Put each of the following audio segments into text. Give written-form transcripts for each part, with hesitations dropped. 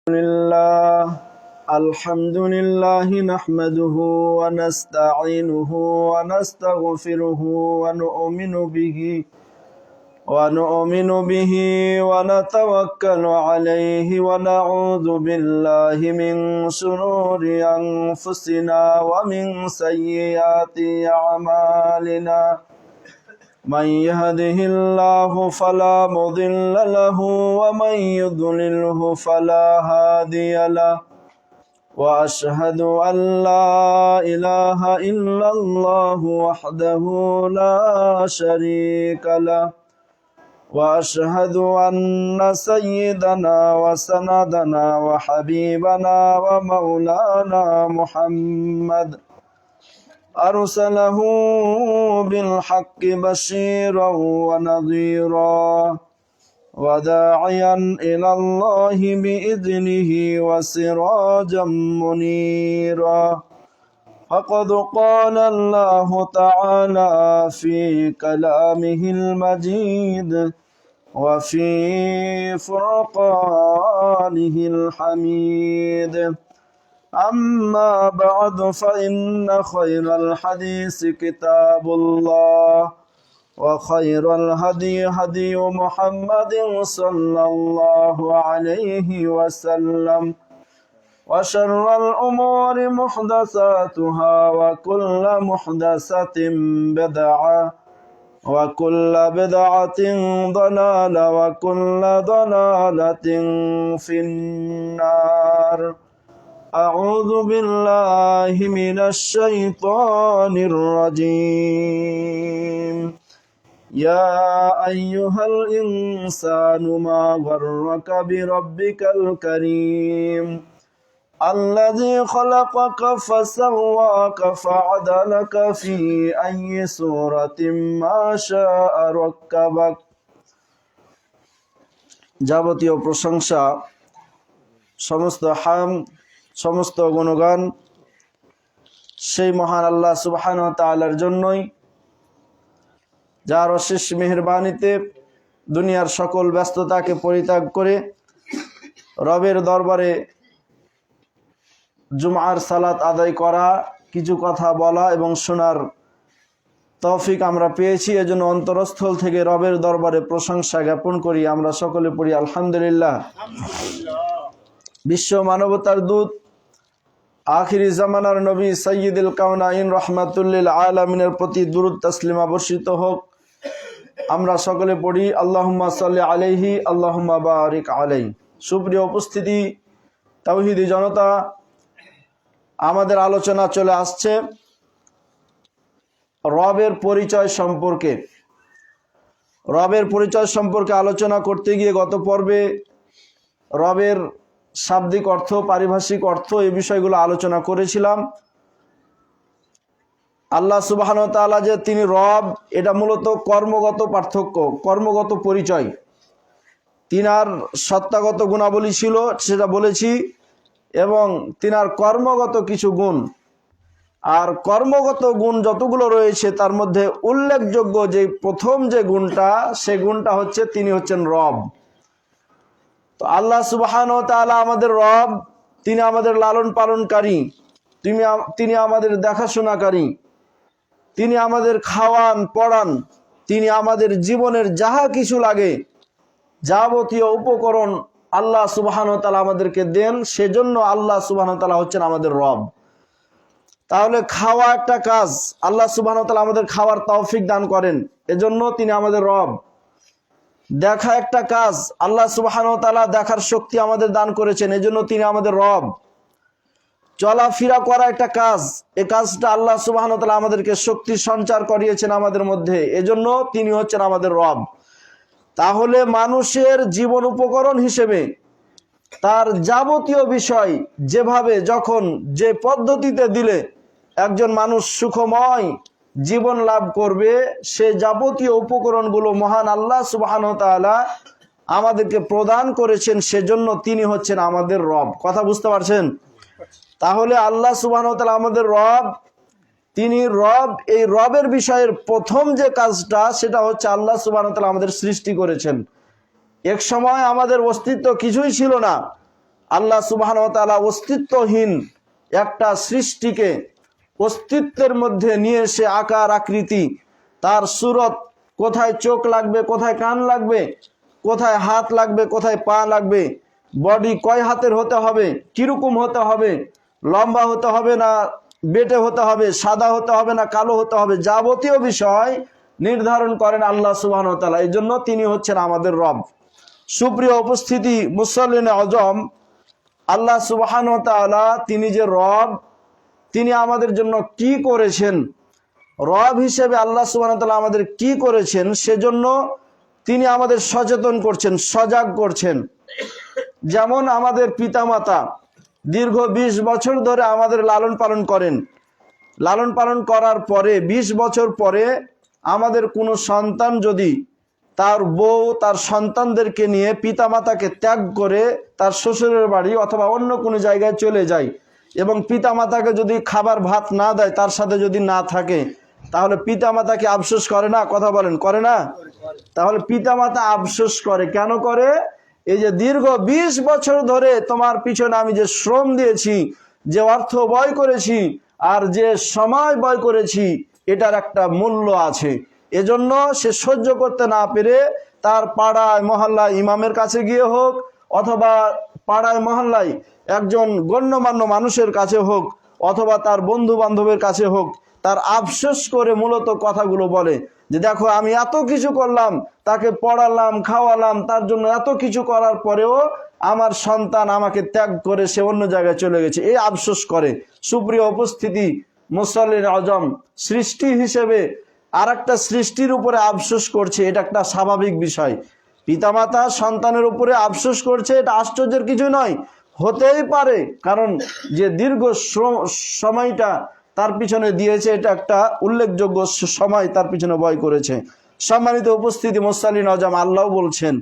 لله الحمد لله نحمده ونستعينه ونستغفره ونؤمن به ونتوكل عليه ونعوذ بالله من شرور أنفسنا ومن سيئات أعمالنا من يهده الله فلا مضل له ومن يضلله فلا هادي له وأشهد أن لا إله إلا الله وحده لا شريك له وأشهد أن سيدنا وسندنا وحبيبنا ومولانا محمد أرسله بالحق بشيرا ونذيرا وداعيا إلى الله بإذنه وسراجا منيرا فقد قال الله تعالى في كلامه المجيد وفي فرقانه الحميد أما بعد فإن خير الحديث كتاب الله وخير الهدي هدي محمد صلى الله عليه وسلم وشر الأمور محدثاتها وكل محدثة بدعة وكل بدعة ضلالة وكل ضلالة في النار أعوذ بالله من الشيطان الرجيم يا أيها الإنسان ما غرك بربك الكريم الذي خلقك فسواك فعدلك في أي سورة ما شاء ركبك যাবতীয় প্রশংসা সমস্ত সমস্ত গুণগান সেই মহান আল্লাহ সুবহানাহু ওয়া তাআলার জন্যই, যার অশেষ মেহেরবানিতে দুনিয়ার সকল ব্যস্ততাকে পরিত্যাগ করে রবের দরবারে জুমআর সালাত আদায় করা, কিছু কথা বলা এবং শোনার তৌফিক আমরা পেয়েছি। এজন্য অন্তরস্থল থেকে রবের দরবারে প্রশংসা জ্ঞাপন করি। আমরা সকলে পড়ি আলহামদুলিল্লাহ। বিশ্ব মানবতার দূত আখিরি জামানার নবী সাইয়্যিদুল কাওনাইন রাহমাতুল্লিল আলামিনের প্রতি দুরূদ তাসলিমা বর্ষিত হোক। আমরা সকলে পড়ি আল্লাহুম্মা সাল্লি আলাইহি আল্লাহুম্মা বারিক আলাইহি। সুপ্রিয় উপস্থিতি, তাওহীদি জনতা, আমাদের আলোচনা চলে আসছে রবের পরিচয় সম্পর্কে। রবের পরিচয় সম্পর্কে আলোচনা করতে গিয়ে গত পর্বে রবের শাব্দিক অর্থ, পারিভাষিক অর্থ, এই বিষয়গুলো আলোচনা করেছিলাম। আল্লাহ সুবহানাহু ওয়া তাআলা যে তিনি রব, এটা মূলত কর্মগত পার্থক্য, কর্মগত পরিচয়। তিনার সত্তাগত গুণাবলী ছিল, সেটা বলেছি, এবং তিনার কর্মগত কিছু গুণ। আর কর্মগত গুণ যতগুলো রয়েছে তার মধ্যে উল্লেখযোগ্য যে প্রথম যে গুণটা, সে গুণটা হচ্ছে তিনি হচ্ছেন রব। তো আল্লাহ সুবহানাহু ওয়া তাআলা আমাদের রব, তিনি আমাদের লালন পালনকারী, তিনি আমাদের দেখাশোনাকারী, তিনি আমাদের খাওয়ান পড়ান, তিনি আমাদের জীবনের যাহা কিছু লাগে যাবতীয় উপকরণ আল্লাহ সুবহানাহু ওয়া তাআলা আমাদেরকে দেন। সেজন্য আল্লাহ সুবহানাহু ওয়া তাআলা হচ্ছেন আমাদের রব। তাহলে খাওয়া একটা কাজ, আল্লাহ সুবহানাহু ওয়া তাআলা আমাদের খাওয়ার তৌফিক দান করেন, এজন্য তিনি আমাদের রব। দেখা একটা কাজ, আল্লাহ সুবহানাহু ওয়া তাআলা দেখার শক্তি আমাদের দান করেছেন, এজন্য তিনি আমাদের রব। চলাফেরা করা একটা কাজ, এই কাজটা আল্লাহ সুবহানাহু ওয়া তাআলা আমাদেরকে শক্তি সঞ্চার করিয়েছেন আমাদের মধ্যে, এজন্য তিনি হচ্ছেন আমাদের রব। তাহলে মানুষের জীবন উপকরণ হিসেবে তার যাবতীয় বিষয় যেভাবে, যখন, যে পদ্ধতিতে দিলে একজন মানুষ সুখময় জীবন লাভ করবে, সে যাবতীয় উপকরণগুলো মহান আল্লাহ সুবহানাহু ওয়া তাআলা আমাদেরকে প্রদান করেছেন, সেজন্য তিনি হচ্ছেন আমাদের রব। কথা বুঝতে পারছেন? তাহলে আল্লাহ সুবহানাহু ওয়া তাআলা আমাদের রব, তিনি রব। এই রবের বিষয়ের প্রথম যে কাজটা সেটা হচ্ছে আল্লাহ সুবহানাহু ওয়া তাআলা আমাদের সৃষ্টি করেছেন। এক সময় আমাদের অস্তিত্ব কিছুই ছিল না, আল্লাহ সুবহানাহু ওয়া তাআলা অস্তিত্বহীন একটা সৃষ্টিকে অস্তিত্বের মধ্যে নিয়ে এসে আকার আকৃতি, তার সুরত, কোথায় চোখ লাগবে, কোথায় কান লাগবে, কোথায় হাত লাগবে, কোথায় পা লাগবে, বডি কয় হাতের হতে হবে, কিরকম হতে হবে, লম্বা হতে হবে না বেটে হতে হবে, সাদা হতে হবে না কালো হতে হবে, যাবতীয় বিষয় নির্ধারণ করেন আল্লাহ সুবহানাহু ওয়া তাআলা। এই জন্য তিনি হচ্ছেন আমাদের রব। সুপ্রিয় উপস্থিতি, মুসল্লিনে আজম, আল্লাহ সুবহানাহু ওয়া তাআলা তিনি যে রব, তিনি আমাদের জন্য কি করেছেন, রব হিসেবে আল্লাহ সুবহানাহু ওয়া তাআলা আমাদের কি করেছেন, সেজন্য তিনি আমাদের সচেতন করছেন, সজাগ করছেন। যেমন আমাদের পিতামাতা দীর্ঘ 20 বছর ধরে আমাদের লালন পালন করেন, লালন পালন করার পরে 20 বছর পরে আমাদের কোনো সন্তান যদি তার বউ তার সন্তানদেরকে নিয়ে পিতামাতাকে ত্যাগ করে তার শ্বশুরের বাড়ি অথবা অন্য কোনো জায়গায় চলে যায় এবং পিতামাতাকে যদি খাবার ভাত না দেয়, তার সাথে যদি না থাকে, তাহলে পিতামাতাকে আফসোস করে না? কথা বলেন, করে না? তাহলে পিতামাতা আফসোস করে, কেন করে? এই যে দীর্ঘ 20 বছর ধরে তোমার পিছনে আমি যে শ্রম দিয়েছি, যে অর্থ ব্যয় করেছি, আর যে সময় ব্যয় করেছি, এটার একটা মূল্য আছে। এজন্য সে সহ্য করতে না পেরে তার পাড়ায় মহল্লায় ইমামের কাছে গিয়ে হোক, অথবা পাড়ায় মহল্লায় একজন গণ্যমান্য মানুষের কাছে হোক, অথবা তার বন্ধু বান্ধবের কাছে হোক, তার আফসোস করে মূলত কথাগুলো বলে যে দেখো আমি এত কিছু করলাম, তাকে পড়ালাম, খাওয়ালাম, তার জন্য এত কিছু করার পরেও আমার সন্তান আমাকে ত্যাগ করে সে অন্য জায়গায় চলে গেছে, এই আফসোস করে। সুপ্রিয় উপস্থিতি, মুসল্লিন আজম, সৃষ্টি হিসেবে আর একটা সৃষ্টির উপরে আফসোস করছে, এটা একটা স্বাভাবিক বিষয়। পিতামাতা সন্তানের উপরে আফসোস করছে, এটা আশ্চর্যের কিছু নয়, হতেই পারে, কারণ যে দীর্ঘ সময়টা তার পিছনে দিয়েছে, এটা একটা উল্লেখযোগ্য সময় তার পিছনে ব্যয় করেছে। সম্মানিত উপস্থিতি, মুসল্লিন আজম, আল্লাহ বলছেন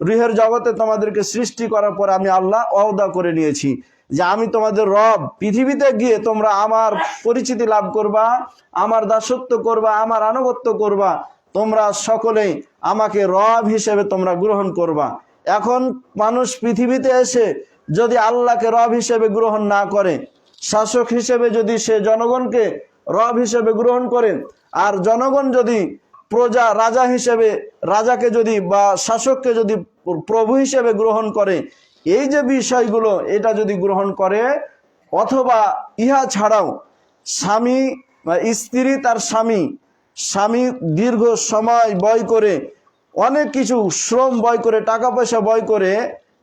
রুহের জগতে তোমাদেরকে সৃষ্টি করার পর আমি আল্লাহ ওয়াদা করে নিয়েছি যে আমি তোমাদের রব, পৃথিবীতে গিয়ে তোমরা আমার পরিচিতি লাভ করবা, আমার দাসত্ব করবা, আমার আনুগত্য করবা, তোমরা সকলে আমাকে রব হিসেবে তোমরা গ্রহণ করবা। এখন মানুষ পৃথিবীতে এসে যদি আল্লাহকে রব হিসেবে গ্রহণ না করে, শাসক হিসেবে যদি সে জনগণকে রব হিসেবে গ্রহণ করে, আর জনগণ যদি প্রজা রাজা হিসেবে রাজাকে যদি বা শাসককে যদি প্রভু হিসেবে গ্রহণ করে, এই যে বিষয়গুলো এটা যদি গ্রহণ করে, অথবা ইহা ছাড়াও স্বামী বা স্ত্রী তার স্বামী দীর্ঘ সময় ব্যয় করে, অনেক কিছু শ্রম ব্যয় করে, টাকা পয়সা ব্যয় করে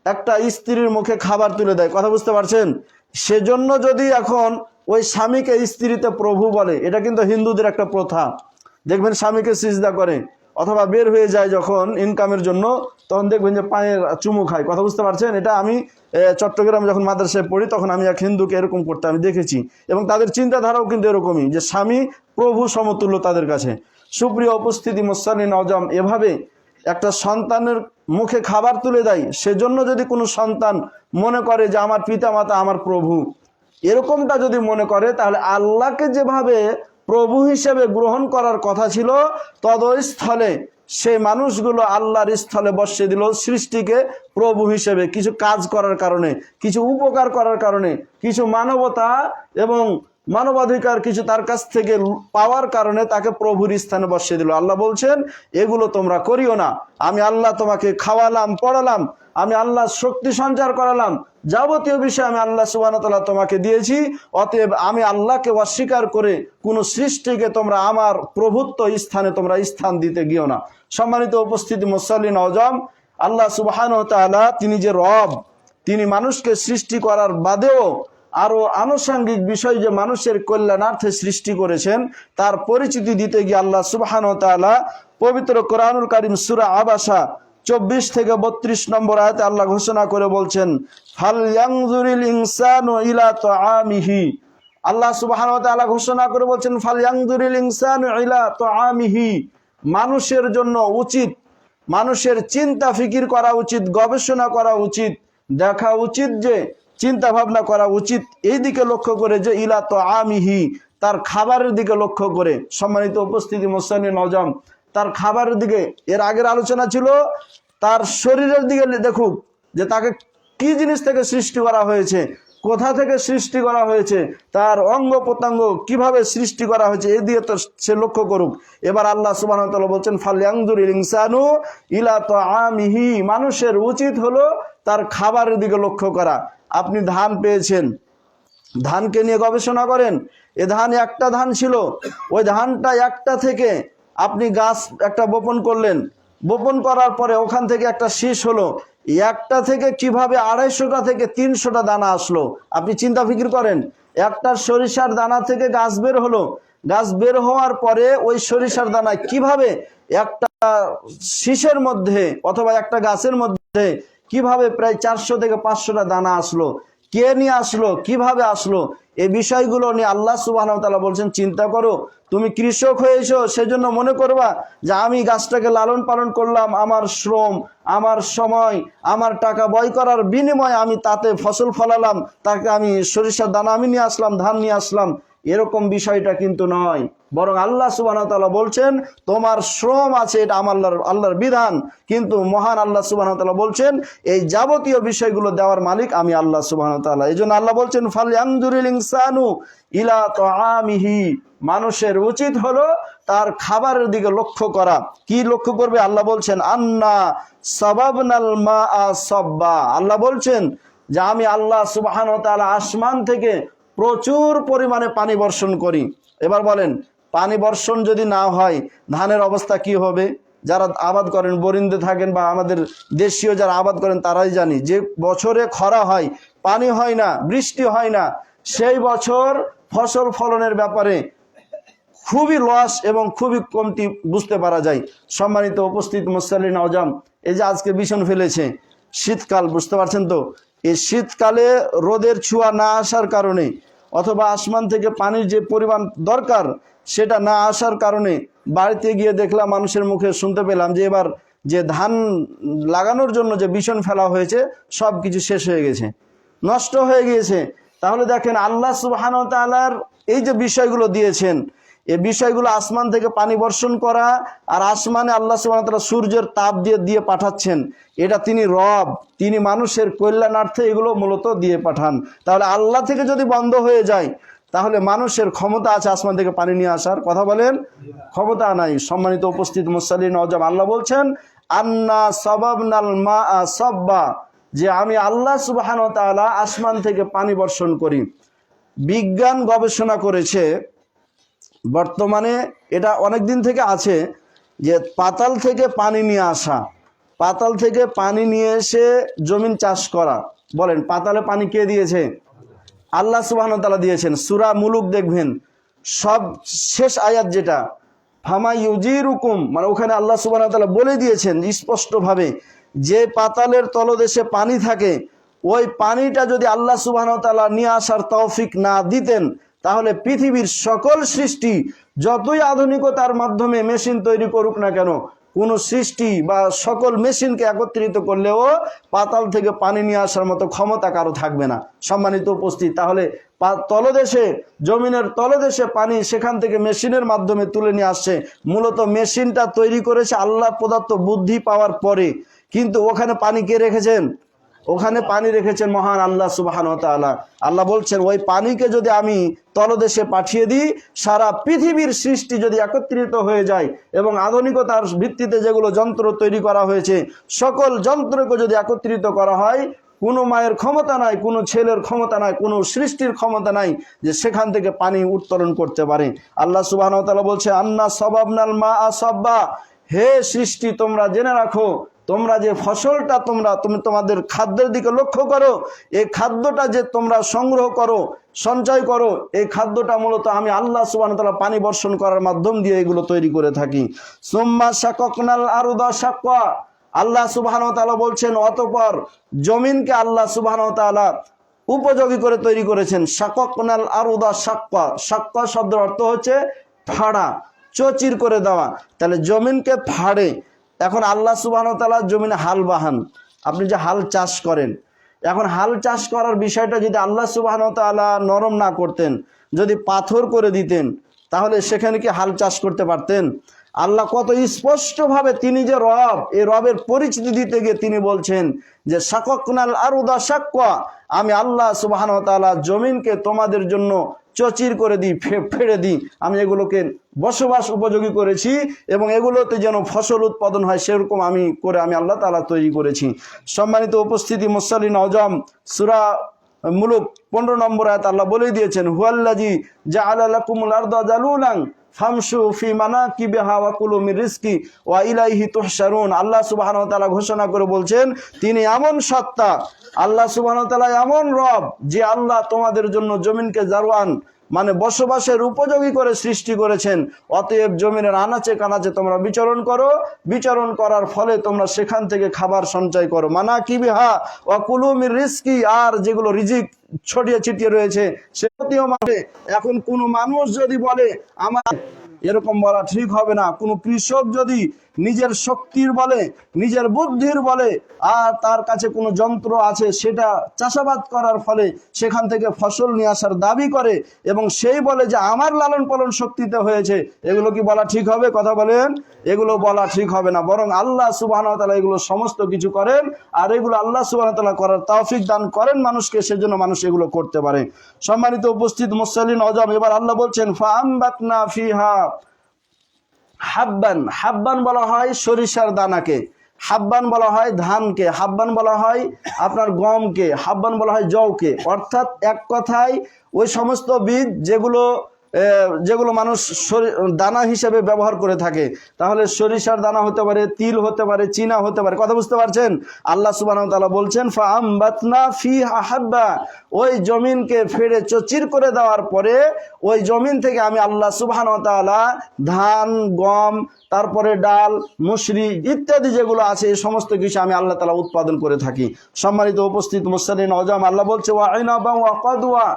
একটা স্ত্রীর মুখে খাবার তুলে দেয়, কথা বুঝতে পারছেন? সেজন্য যদি এখন ওই স্বামীকে স্ত্রীতে প্রভু বলে, এটা কিন্তু হিন্দুদের একটা প্রথা। দেখবেন স্বামীকে সিজদা করে, অথবা বের হয়ে যায় যখন ইনকামের জন্য, তখন দেখবেন যে পায়ের চুমু খায়, কথা বুঝতে পারছেন? এটা আমি চট্টগ্রামে যখন মাদ্রাসায় পড়ি তখন আমি এক হিন্দুকে এরকম করতে আমি দেখেছি, এবং তাদের চিন্তাধারাও কিন্তু এরকমই, যে স্বামী প্রভু সমতুল্য তাদের কাছে। সুপ্রিয় উপস্থিতি, মুসল্লিন আজম, এভাবে একটা সন্তানের মুখে খাবার তুলে দেয়। সেজন্য যদি কোনো সন্তান মনে করে যে আমার পিতামাতা আমার প্রভু, এরকমটা যদি মনে করে, তাহলে আল্লাহকে যেভাবে প্রভু হিসেবে গ্রহণ করার কথা ছিল, তদস্থলে সেই মানুষগুলো আল্লাহর স্থলে বসিয়ে দিল সৃষ্টিকে প্রভু হিসেবে, কিছু কাজ করার কারণে, কিছু উপকার করার কারণে, কিছু মানবতা এবং মানবাধিকার কিছু তার কাছ থেকে পাওয়ার কারণে তাকে প্রভুর স্থানে বসিয়ে দিল। আল্লাহ বলছেন এগুলো তোমরা করিও না, আমি আল্লাহ তোমাকে খাওয়ালাম, পড়ালাম, আমি আল্লাহ শক্তি সঞ্চার করালাম, যাবতীয় বিষয় আমি আল্লাহ সুবহানাহু ওয়া তাআলা তোমাকে দিয়েছি, অতএব আমি আল্লাহকে অস্বীকার করে কোন সৃষ্টিকে তোমরা আমার প্রভুত্ব স্থানে তোমরা স্থান দিতে গিও না। সম্মানিত উপস্থিতি, মুসল্লিন আজম, আল্লাহ সুবহানাহু ওয়া তাআলা তিনি যে রব, তিনি মানুষকে সৃষ্টি করার বাদেও আরো আনুষঙ্গিক বিষয় যে মানুষের কল্যাণার্থে সৃষ্টি করেছেন, তার পরিচিতি দিতে গিয়ে আল্লাহ সুবহানাহু ওয়া তাআলা পবিত্র কোরআনুল কারীম সূরা আবাসা 24 থেকে 32 নম্বর আয়াতে আল্লাহ ঘোষণা করে বলছেন, ফাল ইয়ানজুরিল ইনসানু ইলা তাআমিহি। আল্লাহ সুবহানাহু ওয়া তাআলা ঘোষণা করে বলছেন, ফাল ইয়ানজুরিল ইনসানু ইলা তাআমিহি, মানুষের জন্য উচিত, মানুষের চিন্তা ফিকির করা উচিত, গবেষণা করা উচিত, দেখা উচিত, যে চিন্তা ভাবনা করা উচিত এই দিকে লক্ষ্য করে যে ইলা তাআমিহি, তার খাবারের দিকে লক্ষ্য করে। সম্মানিত উপস্থিতি, মুসল্লিন আজম, তার খাবারের দিকে, এর আগের আলোচনা ছিল তার শরীরের দিকে দেখুক, যে তাকে কি জিনিস থেকে সৃষ্টি করা হয়েছে, কোথা থেকে সৃষ্টি করা হয়েছে, তার অঙ্গ প্রত্যঙ্গ কিভাবে সৃষ্টি করা হয়েছে, এ দিয়ে তো সে লক্ষ্য করুক। এবার আল্লাহ সুবহানাহু ওয়া তাআলা বলছেন ফালয়ানজুরিল ইনসানু ইলা তাআমিহি, মানুষের উচিত হলো তার খাবারের দিকে লক্ষ্য করা। আপনি ধান পেয়েছেন, ধানকে নিয়ে গবেষণা করেন। এ ধান একটা ধান ছিল, ওই ধানটা একটা থেকে আপনি গাছ একটা বপন করলেন, বপন করার পরে ওখান থেকে একটা শীষ হলো, একটা থেকে কিভাবে 250টা থেকে 300টা দানা আসলো, আপনি চিন্তা ফিকির করেন। একটা সরিষার দানা থেকে গাছ বের হলো, গাছ বের হওয়ার পরে ওই সরিষার দানা কিভাবে একটা শীষের মধ্যে অথবা একটা গাছের মধ্যে কিভাবে প্রায় 400 থেকে 500টা দানা আসলো, কে নিয়ে আসলো, কিভাবে আসলো, এই বিষয়গুলো নিয়ে আল্লাহ সুবহানাহু ওয়া তাআলা বলছেন চিন্তা করো। তুমি কৃষক হয়েছো, সেজন্য মনে করবা যে আমি গাছটাকে লালন পালন করলাম, আমার শ্রম, আমার সময়, আমার টাকা ব্যয় করার বিনিময়ে আমি তাতে ফসল ফলালাম, তাকে আমি সরিষার দানা আমি নিয়ে আসলাম, ধান নিয়ে আসলাম। এরকম বিষয়টা কিন্তু নয়, বরং আল্লাহ সুবহানাহু ওয়া তাআলা বলছেন তোমার শ্রম আছে, এটা আল্লাহর বিধান, কিন্তু মহান আল্লাহ সুবহানাহু ওয়া তাআলা বলছেন এই যাবতীয় বিষয়গুলো দেওয়ার মালিক আমি আল্লাহ সুবহানাহু ওয়া তাআলা। এইজন্য আল্লাহ বলছেন ফালয়ানজুরিল ইনসানু ইলা তাআমিহি, মানুষের উচিত হলো তার খাবারের দিকে লক্ষ্য করা। কি লক্ষ্য করবে? আল্লাহ বলছেন আন্না সাবাবনাল মাআ সাব্বা, আল্লাহ বলছেন যে আমি আল্লাহ সুবহানাহু ওয়া তাআলা আসমান থেকে প্রচুর পরিমাণে পানি বর্ষণ করি। এবার বলেন, পানি বর্ষণ যদি না হয় ধানের অবস্থা কি হবে? যারা আবাদ করেন, বরিন্দে থাকেন বা আমাদের দেশীয় যারা আবাদ করেন তারাই জানি যে বছরে খরা হয়, পানি হয় না, বৃষ্টি হয় না, সেই বছর ফসল ফলনের ব্যাপারে খুবই লস এবং খুবই কমতি বুঝতে পারা যায়। সম্মানিত উপস্থিত মুসল্লি নওজোয়ান, এই যে আজকে ভীষণ ফেলেছে শীতকাল, বুঝতে পারছেন তো? এই শীতকালে রোদের ছোঁয়া না আসার কারণে অথবা আসমান থেকে পানির যে পরিমাণ দরকার সেটা না আসার কারণে বাড়িতে গিয়ে দেখলাম মানুষের মুখে শুনতে পেলাম যে এবার যে ধান লাগানোর জন্য যে বিছন ফেলা হয়েছে সব কিছু শেষ হয়ে গেছে, নষ্ট হয়ে গিয়েছে। তাহলে দেখেন আল্লাহ সুবহানাহু ওয়া তাআলার এই যে বিষয়গুলো দিয়েছেন, এই বিষয়গুলো আসমান থেকে পানি বর্ষণ করা, আর আসমানে আল্লাহ সুবহানাহু ওয়া তাআলা সূর্যের তাপ দিয়ে পাঠাচ্ছেন, এটা তিনি রব, তিনি মানুষের কল্যাণার্থে এগুলো মূলত দিয়ে পাঠান। তাহলে আল্লাহ থেকে যদি বন্ধ হয়ে যায় তাহলে মানুষের ক্ষমতা আছে আসমান থেকে পানি নিয়ে আসার? কথা বলেন, ক্ষমতা নাই। সম্মানিত উপস্থিত মুসল্লি নওজোয়ান, আল্লাহ বলছেন আন্না সাবাবনাল মাআ সাব্বা, যে আমি আল্লাহ সুবহানাহু ওয়া তাআলা আসমান থেকে পানি বর্ষণ করি। বিজ্ঞান গবেষণা করেছে, বর্তমানে এটা অনেক দিন থেকে আছে যে পাতাল থেকে পানি নিয়ে আসা, পাতাল থেকে পানি নিয়ে এসে জমিন চাষ করা। বলেন, পাতালে পানি কে দিয়েছে? আল্লাহ সুবহানাহু ওয়া তাআলা দিয়েছেন। সূরা মুলুক দেখবেন সব শেষ আয়াত যেটা ফামা ইউজিরুকুম, মানে ওখানে আল্লাহ সুবহানাহু ওয়া তাআলা বলে দিয়েছেন স্পষ্টভাবে যে পাতালের তলদেশে পানি থাকে, ওই পানিটা যদি আল্লাহ সুবহানাহু ওয়া তাআলা নিয়ে আসার তৌফিক না দিতেন তাহলে পৃথিবীর সকল সৃষ্টি যতই আধুনিকতার মাধ্যমে মেশিন তৈরি করুক না কেন, কোন সৃষ্টি বা সকল মেশিনকে একত্রিত করলেও পাতাল থেকে পানি নিয়ে আসার মতো ক্ষমতা কারো থাকবে না। সম্মানিত উপস্থিত, তাহলে তলদেশে, জমিনের তলদেশে পানি সেখান থেকে মেশিনের মাধ্যমে তুলে নিয়ে আসছে। মূলত মেশিনটা তৈরি করেছে আল্লাহ প্রদত্ত বুদ্ধি পাওয়ার পরে, কিন্তু ওখানে পানি কে রেখেছেন? ওখানে পানি রেখেছেন মহান আল্লাহ সুবহানাহু ওয়া তাআলা। আল্লাহ বলছেন ওই পানিকে যদি আমি তলদেশে পাঠিয়ে দিই, সারা পৃথিবীর সৃষ্টি যদি একত্রিত হয়ে যায় এবং আধুনিকতার ভিত্তিতে যেগুলো যন্ত্র তৈরি করা হয়েছে সকল যন্ত্রকে যদি একত্রিত করা হয়, কোনো মায়ের ক্ষমতা নাই, কোনো ছেলের ক্ষমতা নাই, কোনো সৃষ্টির ক্ষমতা নাই যে সেখান থেকে পানি উত্তোলন করতে পারে। আল্লাহ সুবহানাহু ওয়া তাআলা বলছে আন্না সাবাবনাল মাআ সাব্বা, হে সৃষ্টি তোমরা জেনে রাখো, তোমরা যে ফসলটা তুমি তোমাদের খাদ্যের দিকে লক্ষ্য করো, এই খাদ্যটা যে তোমরা সংগ্রহ করো, সঞ্চয় করো, এই খাদ্যটা মূলত আমি আল্লাহ সুবহানাহু ওয়া তাআলা পানি বর্ষণ করার মাধ্যম দিয়ে এগুলো তৈরি করে থাকি। সুম্মা শাকাকনাল আরদা শাক্কা, আল্লাহ সুবহানাহু ওয়া তাআলা বলছেন অতঃপর জমিনকে আল্লাহ সুবহানাহু ওয়া তাআলা উপযোগী করে তৈরি করেছেন। শাকাকনাল আরদা শাক্কা, শাক্কা শব্দের অর্থ হচ্ছে ফাড়া, চচির করে দেওয়া। তাহলে জমিনকে ফাড়ে। এখন আল্লাহ সুবহানাহু ওয়া তাআলা জমিনে হাল বাহান, আপনি যে হাল চাষ করেন, এখন হাল চাষ করার বিষয়টা যদি আল্লাহ সুবহানাহু ওয়া তাআলা নরম না করতেন, যদি পাথর করে দিতেন, তাহলে সেখানে কি হাল চাষ করতে পারতেন? আল্লাহ কত স্পষ্টভাবে তিনি যে রব, এই রবের পরিচিতি দিতে গিয়ে তিনি বলছেন যে শাকাকনাল আরদা শাক্কা, আমি আল্লাহ সুবহানাহু ওয়া তাআলা জমিনকে তোমাদের জন্য চচির করে দিই, ফেড়ে দিই, আমি এগুলোকে বসবাস উপযোগী করেছি এবং এগুলোতে যেন ফসল উৎপাদন হয় সেরকম আমি আল্লাহ তাআলা তৈরি করেছি। সম্মানিত উপস্থিতি, মুসল্লিন আজম, সূরা মুলুক 15 নম্বর আয়াত আল্লাহ বলে দিয়েছেন, হুয়াল্লাযী জাআলা লাকুমুল আরদা যালুলান ফামশু ফি মানাকিবিহা ওয়া কুলু মির রিজকি ওয়া ইলাইহি তুহশারুন। আল্লাহ সুবহানাহু ওয়া তাআলা ঘোষণা করে বলছেন তিনি এমন সত্তা, আল্লাহ সুবহানাহু ওয়া তাআলা এমন রব যে আল্লাহ তোমাদের জন্য জমিনকে জারওয়ান মানে বসবাসের উপযোগী করে সৃষ্টি করেছেন। অতএব জমিনের আনাচে কানাচে তোমরা বিচরণ করো, বিচরণ করার ফলে তোমরা সেখান থেকে খাবার সঞ্চয় করো। মানাকিবিহা ওয়া কুলু মির রিজকি, আর যেগুলো রিজিক ছড়িয়ে ছিটিয়ে রয়েছে সেটিও মানে। এখন কোনো মানুষ যদি বলে আমার, এরকম বলা ঠিক হবে না। কোনো কৃষক যদি নিজের শক্তির বলে, নিজের বুদ্ধির বলে, আর তার কাছে কোনো যন্ত্র আছে, সেটা চাষাবাদ করার ফলে সেখান থেকে ফসল নিয়ে আসার দাবি করে এবং সেই বলে যে আমার লালন পালন শক্তিতে হয়েছে, এগুলো কি বলা ঠিক হবে? কথা বলেন, এগুলো বলা ঠিক হবে না। বরং আল্লাহ সুবহানাহু ওয়া তাআলা এগুলো সমস্ত কিছু করেন, আর এগুলো আল্লাহ সুবহানাহু ওয়া তাআলা করার তৌফিক দান করেন মানুষকে, সেজন্য মানুষ এগুলো করতে পারে। সম্মানিত উপস্থিত মুসল্লিন আজম, এবার আল্লাহ বলছেন ফাআমবাতনা ফিহা হাব্বান। হাব্বান বলা হয় সরিষার দানাকে, হাব্বান বলা হয় ধানকে, হাব্বান বলা হয় আপনার গমকে, হাব্বান বলা হয় জওকে। অর্থাৎ এক কথায় ওই সমস্ত বীজ যেগুলো মানুষ দানা হিসেবে ব্যবহার করে থাকে। তাহলে সরিষার দানা হতে পারে, তিল হতে পারে, চীনা হতে পারে। কথা বুঝতে পারছেন? আল্লাহ সুবহানাহু ওয়া তাআলা বলছেন ফাআমবাতনা ফিহা হাব্বা, ওই জমিনকে ফেড়ে চচির করে দেওয়ার পরে ওই জমিন থেকে আমি আল্লাহ সুবহানাহু ওয়া তাআলা ধান, গম, তারপরে ডাল, মুসরি ইত্যাদি যেগুলো আছে এই সমস্ত কিছু আমি আল্লাহ তাআলা উৎপাদন করে থাকি। সম্মানিত উপস্থিত মুসল্লিন আজম, আল্লাহ বলছে ওয়া আইনাবা ওয়া কাদওয়া,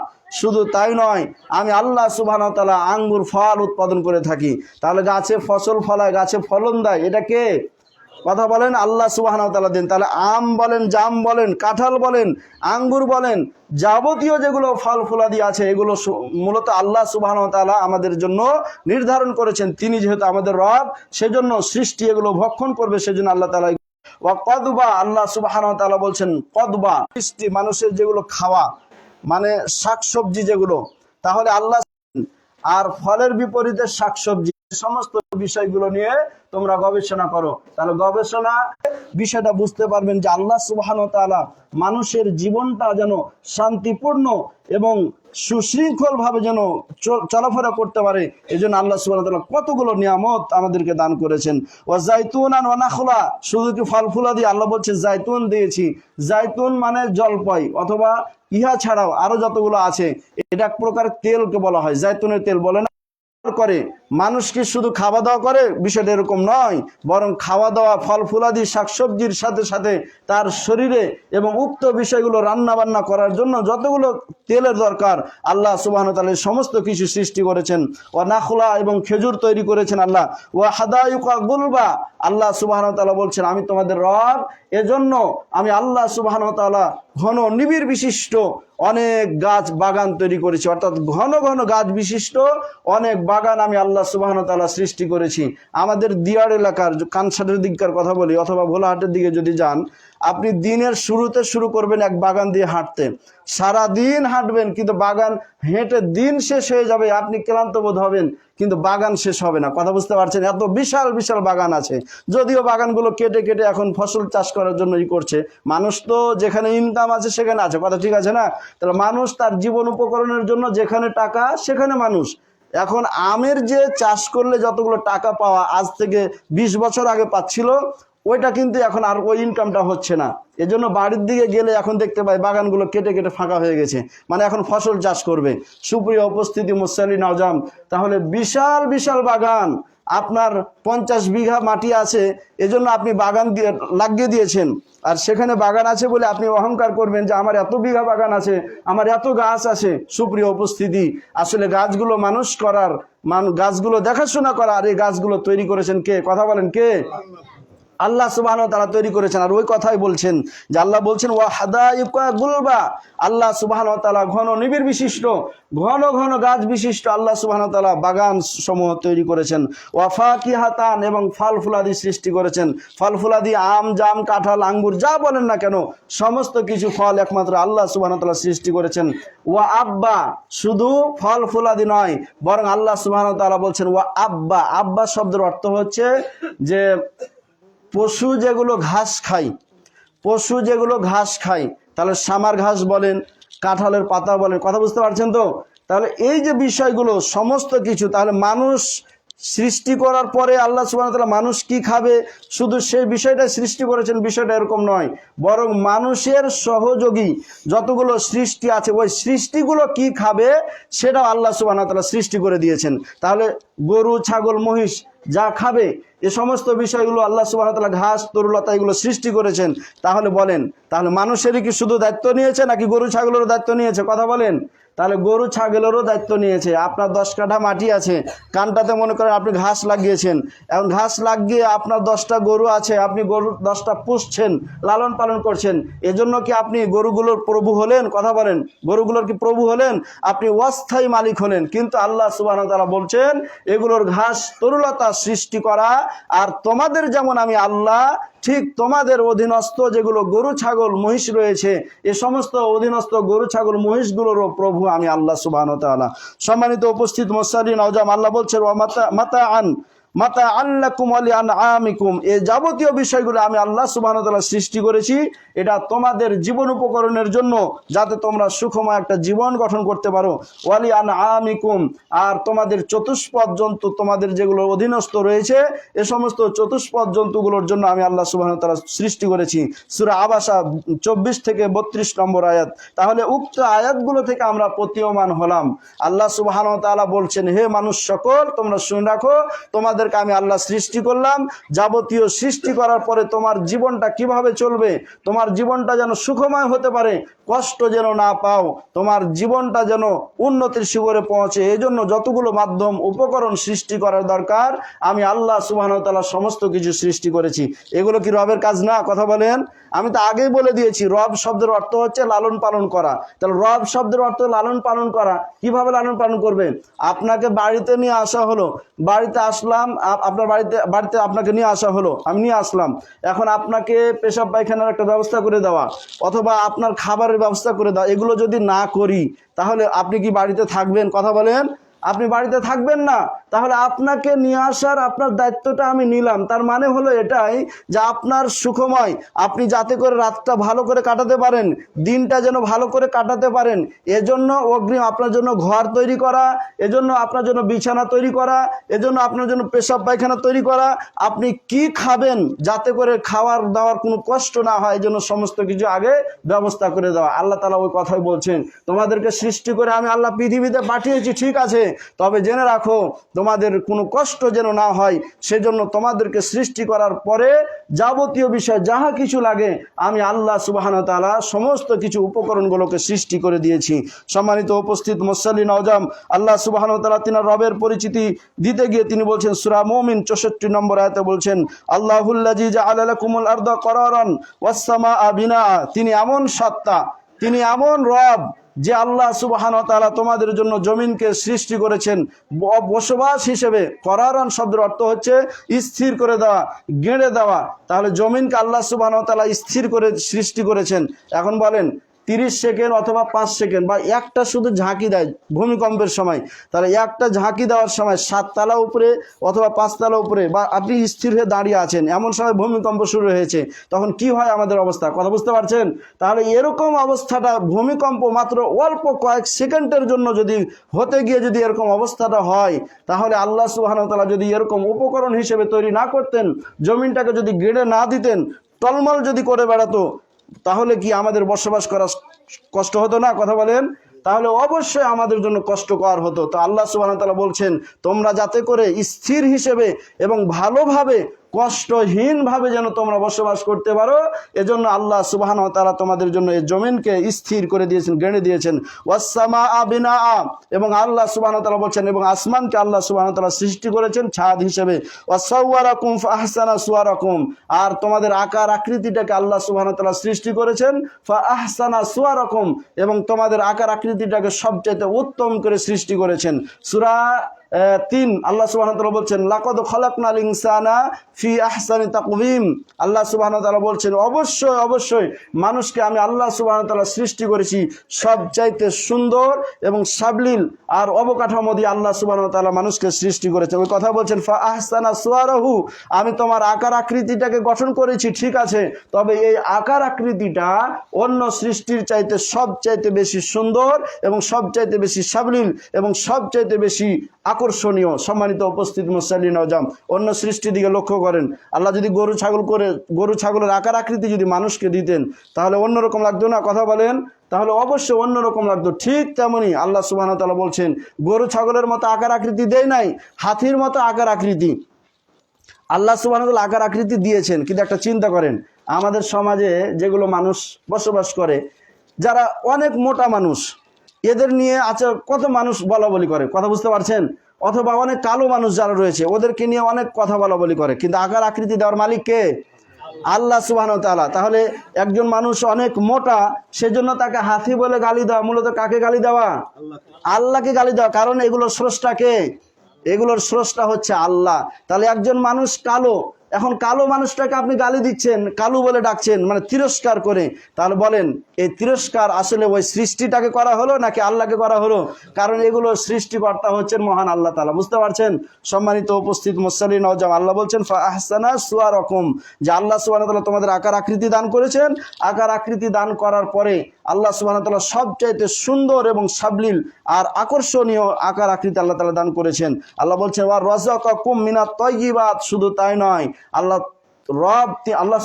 শুধু তাই নয়, আমি আল্লাহ সুবহানাহু ওয়া তাআলা আঙ্গুর ফল উৎপাদন করে থাকি। তাহলে গাছে ফসল ফলায়, গাছে ফলন দেয়, এটা কে? কথা বলেন, আল্লাহ সুবহানাহু ওয়া তাআলা দেন। তাহলে আম বলেন, জাম বলেন, কাঁঠাল বলেন, আঙ্গুর বলেন, যাবতীয় যেগুলো ফল ফুলাদি আছে এগুলো মূলত আল্লাহ সুবহানাহু ওয়া তাআলা আমাদের জন্য নির্ধারণ করেছেন। তিনি যেহেতু আমাদের রব, সেজন্য সৃষ্টি এগুলো ভক্ষণ করবে, সেজন্য আল্লাহ তাআলা ওয়া কদবা, আল্লাহ সুবহানাহু ওয়া তাআলা বলছেন কদবা, সৃষ্টি মানুষের যেগুলো খাওয়া মানে শাকসবজি যেগুলো, তাহলে আল্লাহ আর ফলের বিপরীতে শাকসবজি, সমস্ত বিষয়গুলো নিয়ে তোমরা গবেষণা করো। তাহলে গবেষণা বিষয়টা বুঝতে পারবেন যে আল্লাহ সুবহানাহু ওয়া তাআলা মানুষের জীবনটা যেন শান্তিপূর্ণ এবং সুশৃঙ্খল ভাবে যেন চলাফেরা করতে পারে, এজন্য আল্লাহ সুবহানাহু ওয়া তাআলা কতগুলো নিয়ামত আমাদেরকে দান করেছেন। ওয়া জাইতুনান ওয়া নাখলা, শুধু কি ফল ফুলা দিয়ে? আল্লাহ বলছে জাইতুন দিয়েছি। জাইতুন মানে জলপাই, অথবা ইহা ছাড়াও আরো যতগুলো আছে, এটা এক প্রকার তেলকে বলা হয়, জাইতুনের তেল বলে না। করে মানুষ কি শুধু খাওয়া দাওয়া করে? বিষয়টা এরকম নয়, বরং খাওয়া দাওয়া ফল ফুলাদি শাকসবজির সাথে সাথে তার শরীরে এবং উক্ত বিষয়গুলো রান্না বান্না করার জন্য যতগুলো তেলের দরকার আল্লাহ সুবহানাহু ওয়া তাআলা সমস্ত কিছু সৃষ্টি করেছেন। ওয়া নাখলা, এবং খেজুর তৈরি করেছেন আল্লাহ। ওয়া হাদায়ুকা গুলবা, আল্লাহ সুবহানাহু ওয়া তাআলা বলছেন আমি তোমাদের রব, এজন্য আমি আল্লাহ সুবহানাহু ওয়া তাআলা ঘন নিবিড় বিশিষ্ট অনেক গাছ বাগান তৈরি করেছি। অর্থাৎ ঘন ঘন গাছ বিশিষ্ট অনেক বাগান আমি আল্লাহ সুবহানাহু ওয়া তাআলা সৃষ্টি করেছি। আমাদের দিয়ার এলাকার কানসাটের দিককার কথা বলি, অথবা ভোলাহাটের দিকে যদি যান, আপনি দিনের শুরুতে শুরু করবেন এক বাগান দিয়ে হাঁটতে, সারা দিন হাঁটবেন, কিন্তু বাগান হেঁটে দিন শেষ হয়ে যাবে, আপনি ক্লান্ত বোধ হবেন, কিন্তু বাগান শেষ হবে না। কথা বুঝতে পারছেন? এত বিশাল বিশাল বাগান আছে। যদিও বাগানগুলো কেটে কেটে এখন ফসল চাষ করার জন্য করছে, মানুষ তো যেখানে ইনকাম আছে সেখানে আছে, কথা ঠিক আছে না? তাহলে মানুষ তার জীবন উপকরণের জন্য যেখানে টাকা সেখানে মানুষ। এখন আমের যে চাষ করলে যতগুলো টাকা পাওয়া আজ থেকে 20 বছর আগে পাচ্ছিল, ওইটা কিন্তু এখন আর ওই ইনকামটা হচ্ছে না। এজন্য বাড়ির দিকে গেলে এখন দেখতে পাই বাগানগুলো কেটে কেটে ফাঁকা হয়ে গেছে, মানে এখন ফসল চাষ করবে। সুপ্রিয় উপস্থিতি মুসল্লিন আজম, তাহলে বিশাল বিশাল বাগান, আপনার 50 বিঘা মাটি আছে, এজন্য আপনি বাগান দিয়ে লাগিয়ে দিয়েছেন, আর সেখানে বাগান আছে বলে আপনি অহংকার করবেন যে আমার এত বিঘা বাগান আছে, আমার এত গাছ আছে। সুপ্রিয় উপস্থিতি, আসলে গাছগুলো মানুষ করার, গাছগুলো দেখাশোনা করা, আর এই গাছগুলো তৈরি করেছেন কে? কথা বলেন কে? আল্লাহ সুবহানাহু ওয়া তাআলা তৈরি করেছেন। আর ওই কথাই বলছেন যে আল্লাহ বলছেন ওয়া হাদাইকা গুলবা, আল্লাহ সুবহানাহু ওয়া তাআলা ঘন নিবিড় বিশিষ্ট, ঘন ঘন গাছ বিশিষ্ট আল্লাহ সুবহানাহু ওয়া তাআলা বাগান সমূহ তৈরি করেছেন। ওয়া ফাকিহাতান, এবং ফল ফুলাদি সৃষ্টি করেছেন। ফল ফুলাদি আম, জাম, কাঁঠাল, আঙ্গুর যা বলেন না কেন সমস্ত কিছু ফল একমাত্র আল্লাহ সুবহানাহু ওয়া তাআলা সৃষ্টি করেছেন। ওয়া আব্বা, শুধু ফল ফুলাদি নয়, বরং আল্লাহ সুবহানাহু ওয়া তাআলা বলছেন ওয়া আব্বা। আব্বা শব্দের অর্থ হচ্ছে যে পশু যেগুলো ঘাস খায়, পশু যেগুলো ঘাস খায়, তাহলে সামার ঘাস বলেন, কাঁঠালের পাতা বলেন, কথা বুঝতে পারছেন তো? তাহলে এই যে বিষয়গুলো সমস্ত কিছু, তাহলে মানুষ সৃষ্টি করার পরে আল্লাহ সুবহানাহু ওয়া তাআলা মানুষ কি খাবে শুধু সেই বিষয়টা সৃষ্টি করেছেন, বিষয়টা এরকম নয়, বরং মানুষের সহযোগী যতগুলো সৃষ্টি আছে ওই সৃষ্টিগুলো কি খাবে সেটাও আল্লাহ সুবহানাহু ওয়া তাআলা সৃষ্টি করে দিয়েছেন। তাহলে গরু, ছাগল, মহিষ যা খাবে এ সমস্ত বিষয়গুলো আল্লাহ সুবহানাহু ওয়া তাআলা ঘাস, তরুলতা এগুলো সৃষ্টি করেছেন। তাহলে বলেন, তাহলে মানুষেরই কি শুধু দায়িত্ব নিয়েছে নাকি গরু ছাগলেরও দায়িত্ব নিয়েছে? কথা বলেন। তাহলে গরু ছাগলেরও দায়িত্ব নিয়েছে। আপনার 10 কাঠা মাটি আছে, কানটাতে মনে করেন আপনি ঘাস লাগিয়েছেন, এখন ঘাস লাগিয়ে আপনার 10টা গরু আছে, আপনি গরু 10টা পুষছেন, লালন পালন করছেন, এজন্য কি আপনি গরুগুলোর প্রভু হলেন? কথা বলেন, গরুগুলোর কি প্রভু হলেন? আপনি অস্থায়ী মালিক হলেন। কিন্তু আল্লাহ সুবহানাহু ওয়া তাআলা বলছেন এগুলোর ঘাস তরুলতা সৃষ্টি করা, আর তোমাদের যেমন আমি আল্লাহ, ঠিক তোমাদের অধীনস্থ যেগুলো গরু, ছাগল, মহিষ রয়েছে এ সমস্ত অধীনস্থ গরু, ছাগল, মহিষগুলোরও প্রভু আমি আল্লাহ সুবহানাহু ওয়া তাআলা। সম্মানিত উপস্থিত মুসল্লিন আওজাম, আল্লাহ বলছেন ওয়া মাতা আল্লাকুম ওয়া লিআনআমিকুম, এই যাবতীয় বিষয়গুলো আমি আল্লাহ সুবহানাহু ওয়া তাআলা সৃষ্টি করেছি, এটা তোমাদের জীবন উপকরণের জন্য, যাতে তোমরা সুখময় একটা জীবন গঠন করতে পারো। ওয়া লিআনআমিকুম, আর তোমাদের চতুষ্পদ জন্তু, তোমাদের যেগুলো অধীনস্থ রয়েছে এ সমস্ত চতুষ্পদ জন্তুগুলোর জন্য আমি আল্লাহ সুবহানাহু ওয়া তাআলা সৃষ্টি করেছি। সূরা আবাসা 24 থেকে 32 নম্বর আয়াত। তাহলে উক্ত আয়াতগুলো থেকে আমরা প্রতীয়মান হলাম। আল্লাহ সুবহানাহু ওয়া তাআলা বলছেন, হে মানুষ সকল, তোমরা শুনে রাখো, তোমাদেরকে আমি আল্লাহ সৃষ্টি করলাম। যাবতীয় সৃষ্টি করার পরে তোমার জীবনটা কিভাবে চলবে, তোমার জীবনটা যেন সুখময় হতে পারে, কষ্ট যেন না পাও, তোমার জীবনটা যেন উন্নতির শিখরে পৌঁছে, এই জন্য যতগুলো মাধ্যম উপকরণ সৃষ্টি করার দরকার আমি আল্লাহ সুবহানাহু ওয়া তাআলা সমস্ত কিছু সৃষ্টি করেছি। এগুলো কি রবের কাজ না? কথা বলেন। আমি তো আগেই বলে দিয়েছি রব শব্দের অর্থ হচ্ছে লালন পালন করা। তাহলে রব শব্দের অর্থ লালন পালন করা। কিভাবে লালন পালন করবে? আপনাকে বাড়িতে নিয়ে আসা হলো, বাড়িতে আসলাম, আপনার বাড়িতে আপনাকে নিয়ে আসা হলো, আমি নিয়ে আসলাম, এখন আপনাকে পেশাব পায়খানার একটা ব্যবস্থা করে দেওয়া অথবা আপনার খাবারের ব্যবস্থা করে দেওয়া, এগুলো যদি না করি তাহলে আপনি কি বাড়িতে থাকবেন? কথা বলেন। আপনি বাড়িতে থাকবেন না। তাহলে আপনাকে নিয়ে আসার আপনার দায়িত্বটা আমি নিলাম, তার মানে হলো এটাই যে আপনার সুখময়, আপনি যাতে করে রাতটা ভালো করে কাটাতে পারেন, দিনটা যেন ভালো করে কাটাতে পারেন, এজন্য অগ্রিম আপনার জন্য ঘর তৈরি করা, এজন্য আপনার জন্য বিছানা তৈরি করা, এজন্য আপনার জন্য পেশাব পায়খানা তৈরি করা, আপনি কি খাবেন যাতে করে খাওয়ার দাওয়ার কোনো কষ্ট না হয়, এজন্য সমস্ত কিছু আগে ব্যবস্থা করে দেওয়া। আল্লাহ তাআলা ওই কথাই বলছেন, তোমাদেরকে সৃষ্টি করে আমি আল্লাহ পৃথিবীতে পাঠিয়েছি, ঠিক আছে, তবে জেনে রাখো তোমাদের কোনো কষ্ট যেন না হয়, সেজন্য তোমাদেরকে সৃষ্টি করার পরে যাবতীয় বিষয় যাহা কিছু লাগে আমি আল্লাহ সুবহানাহু ওয়া তাআলা সমস্ত কিছু উপকরণগুলোকে সৃষ্টি করে দিয়েছি। সম্মানিত উপস্থিত মুসল্লিন আওজাম, আল্লাহ সুবহানাহু ওয়া তাআলা তিনার রবের পরিচিতি দিতে গিয়ে তিনি বলছেন সূরা মুমিন 64 নম্বর আয়াতে বলছেন, আল্লাহুল্লাযী জাআলা লাকুমুল আরদা করারান ওয়াস সামাআ বিনা, তিনি এমন সত্তা, তিনি এমন রব যে আল্লাহ সুবহানাহু ওয়া তাআলা তোমাদের জন্য জমিনকে সৃষ্টি করেছেন বসবাস হিসেবে। করারান শব্দের অর্থ হচ্ছে স্থির করে দেওয়া, গেঁড়ে দেওয়া। তাহলে জমিনকে আল্লাহ সুবহানাহু ওয়া তাআলা স্থির করে সৃষ্টি করেছেন। এখন বলেন 30 সেকেন্ড অথবা 5 সেকেন্ড বা একটা শুধু ঝাঁকি দেয় ভূমিকম্পের সময়, তাহলে একটা ঝাঁকি দেওয়ার সময় 7 তলা উপরে অথবা 5 তলা উপরে, বা আপনি স্থির হয়ে দাঁড়িয়ে আছেন, এমন সময় ভূমিকম্প শুরু হয়েছে, তখন কি হয় আমাদের অবস্থা? কথা বুঝতে পারছেন? তাহলে এরকম অবস্থাটা, ভূমিকম্প মাত্র অল্প কয়েক সেকেন্ডের জন্য যদি হতে গিয়ে যদি এরকম অবস্থাটা হয়, তাহলে আল্লাহ সুবহানাহু ওয়া তাআলা যদি এরকম উপকরণ হিসেবে তৈরি না করতেন, জমিনটাকে যদি গেড়ে না দিতেন, টলমল যদি করে বেড়াতো, তাহলে কি আমাদের বসবাস করা কষ্ট হতো না? কথা বলেন। তাহলে অবশ্যই আমাদের জন্য কষ্টকর হতো। তো আল্লাহ সুবহানাহু ওয়া তাআলা বলছেন তোমরা যাতে করে স্থির হিসেবে এবং ভালোভাবে কষ্টহীনভাবে যেন তোমরা বসবাস করতে পারো, এজন্য আল্লাহ সুবহানাহু ওয়া তাআলা তোমাদের জন্য এই জমিনকে স্থির করে দিয়েছেন, গেড়ে দিয়েছেন। ওয়াস-সামাআ বিনাআ, এবং আল্লাহ সুবহানাহু ওয়া তাআলা বলছেন এবং আসমানকে আল্লাহ সুবহানাহু ওয়া তাআলা সৃষ্টি করেছেন ছাদ হিসেবে। ওয়াসাওয়ারাকুম ফাআহসানা সুওয়ারাকুম, আর তোমাদের আকার আকৃতিটাকে আল্লাহ সুবহানাহু ওয়া তাআলা সৃষ্টি করেছেন ফাআহসানা সুওয়ারাকুম, এবং তোমাদের আকার আকৃতিটাকে সবচেয়ে উত্তম করে সৃষ্টি করেছেন। সূরা 3 আল্লাহ সুবহানাহু ওয়া তাআলা বলছেন লাকাদ খালাকনাল ইনসানা ফি আহসানি তাকওয়িম। আল্লাহ সুবহানাহু ওয়া তাআলা বলছেন অবশ্যই অবশ্যই মানুষকে আমি আল্লাহ সুবহানাহু ওয়া তাআলা সৃষ্টি করেছি সবচাইতে সুন্দর এবং সাবলীল আর অবকাঠামো দিয়ে আল্লাহ সুবহানাহু ওয়া তাআলা মানুষকে সৃষ্টি করেছেন। ওই কথা বলছেন ফা আহসানা সুওয়ারাহু, আমি তোমার আকার আকৃতিটাকে গঠন করেছি ঠিক আছে, তবে এই আকার আকৃতিটা অন্য সৃষ্টির চাইতে সবচাইতে বেশি সুন্দর এবং সবচাইতে বেশি সাবলীল এবং সবচাইতে বেশি আকর্ষণীয়। সম্মানিত উপস্থিত মুসল্লিন আজম, অন্য সৃষ্টির দিকে লক্ষ্য করেন। আল্লাহ যদি গরু ছাগলের আকার আকৃতি যদি মানুষকে দিতেন তাহলে অন্যরকম লাগতো না? কথা বলেন, তাহলে অবশ্যই অন্যরকম লাগতো। ঠিক তেমনি আল্লাহ সুবহানাহু ওয়া তাআলা বলছেন গরু ছাগলের মতো আকার আকৃতি দেয় নাই, হাতির মতো আকার আকৃতি আল্লাহ সুবহানাহু ওয়া তাআলা আকার আকৃতি দিয়েছেন। কিন্তু একটা চিন্তা করেন, আমাদের সমাজে যেগুলো মানুষ বসবাস করে, যারা অনেক মোটা মানুষ, এদের নিয়ে আচ্ছা কত মানুষ বলা বলি করে, কথা বুঝতে পারছেন? অথবা অনেক কালো মানুষ যারা রয়েছে ওদেরকে নিয়ে অনেক কথা বলা বলি করে, কিন্তু আকার আকৃতি দেওয়ার মালিক কে? আল্লাহ সুবহানাহু ওয়া তাআলা। তাহলে একজন মানুষ অনেক মোটা, সেজন্য তাকে হাতি বলে গালি দেওয়া, মূলত কাকে গালি দেওয়া? আল্লাহকে গালি দেওয়া। কারণ এগুলোর স্রষ্টা কে? এগুলোর স্রষ্টা হচ্ছে আল্লাহ। তাহলে একজন মানুষ কালো, এখন কালো মানুষটাকে আপনি গালি দিচ্ছেন, কালু বলে ডাকছেন, মানে তিরস্কার করে, তাহলে বলেন এই তিরস্কার আসলে ওই সৃষ্টিটাকে করা হলো নাকি আল্লাহকে করা হলো? কারণ এগুলো সৃষ্টিকর্তা হচ্ছেন মহান আল্লাহ তাআলা। বুঝতে পারছেন? সম্মানিত উপস্থিত মুসল্লিন নওজওয়ান, আল্লাহ বলছেন ফাআহসানা সুওয়ারাকুম, যে আল্লাহ সুবহানাহু ওয়া তাআলা তোমাদের আকার আকৃতি দান করেছেন। আকার আকৃতি দান করার পরে আল্লাহ সুবহানাহু ওয়া তাআলা সবচাইতে সুন্দর এবং সাবলীল আর আকর্ষণীয় আকার আকৃতি আল্লাহ তাআলা দান করেছেন। আল্লাহ বলছেন ওয়া রাযাকাকুম মিনাত তাইয়্যিবাত, শুধু তাই নয়, আল্লাহ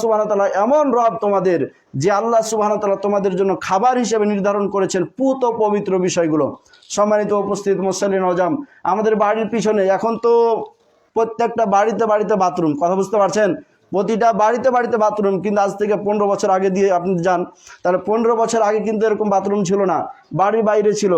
সুবহানাহু ওয়া তাআলা এমন রব তোমাদের, যে আল্লাহ সুবহানাহু ওয়া তাআলা তোমাদের জন্য খাবার হিসেবে নির্ধারণ করেছেন পুত পবিত্র বিষয়গুলো। সম্মানিত উপস্থিত মুসল্লিন আজম, আমাদের বাড়ির পিছনে এখন তো প্রত্যেকটা বাড়িতে বাড়িতে বাথরুম, কথা বুঝতে পারছেন? প্রতিটা বাড়িতে বাড়িতে বাথরুম, কিন্তু আজ থেকে 15 বছর আগে দিয়ে আপনি যান, তাহলে 15 বছর আগে কিন্তু এরকম বাথরুম ছিল না, বাড়ির বাইরে ছিল।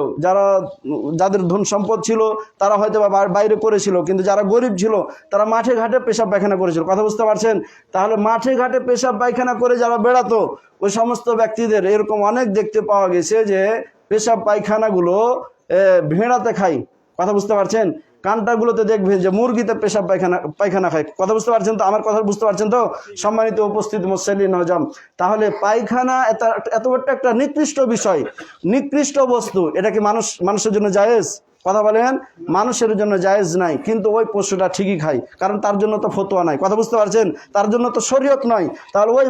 যাদের ধন সম্পদ ছিল তারা হয়তো বা বাইরে করেছিল, কিন্তু যারা গরিব ছিল তারা মাঠে ঘাটে পেশাব পায়খানা করেছিল, কথা বুঝতে পারছেন? তাহলে মাঠে ঘাটে পেশাব পায়খানা করে যারা বেড়াতো, ওই সমস্ত ব্যক্তিদের এরকম অনেক দেখতে পাওয়া গেছে যে পেশাব পায়খানাগুলো ভেড়াতে খায়, কথা বুঝতে পারছেন? কান্টাগুলোতে দেখবেন যে মুরগিতে পেশাব পায়খানা খায়, কথা বুঝতে পারছেন তো? আমার কথা বুঝতে পারছেন তো সম্মানিত উপস্থিত মুসল্লিন নওজওয়ান? তাহলে পায়খানা এত বড় একটা নিকৃষ্ট বিষয়, নিকৃষ্ট বস্তু, এটা কি মানুষের জন্য জায়েজ? কথা বলেন, মানুষের জন্য জায়েজ নাই, কিন্তু ওই পশুটা ঠিকই খায়, কারণ তার জন্য তো ফতোয়া নাই, কথা বুঝতে পারছেন? তার জন্য তো শরীয়ত নয়। তাহলে ওই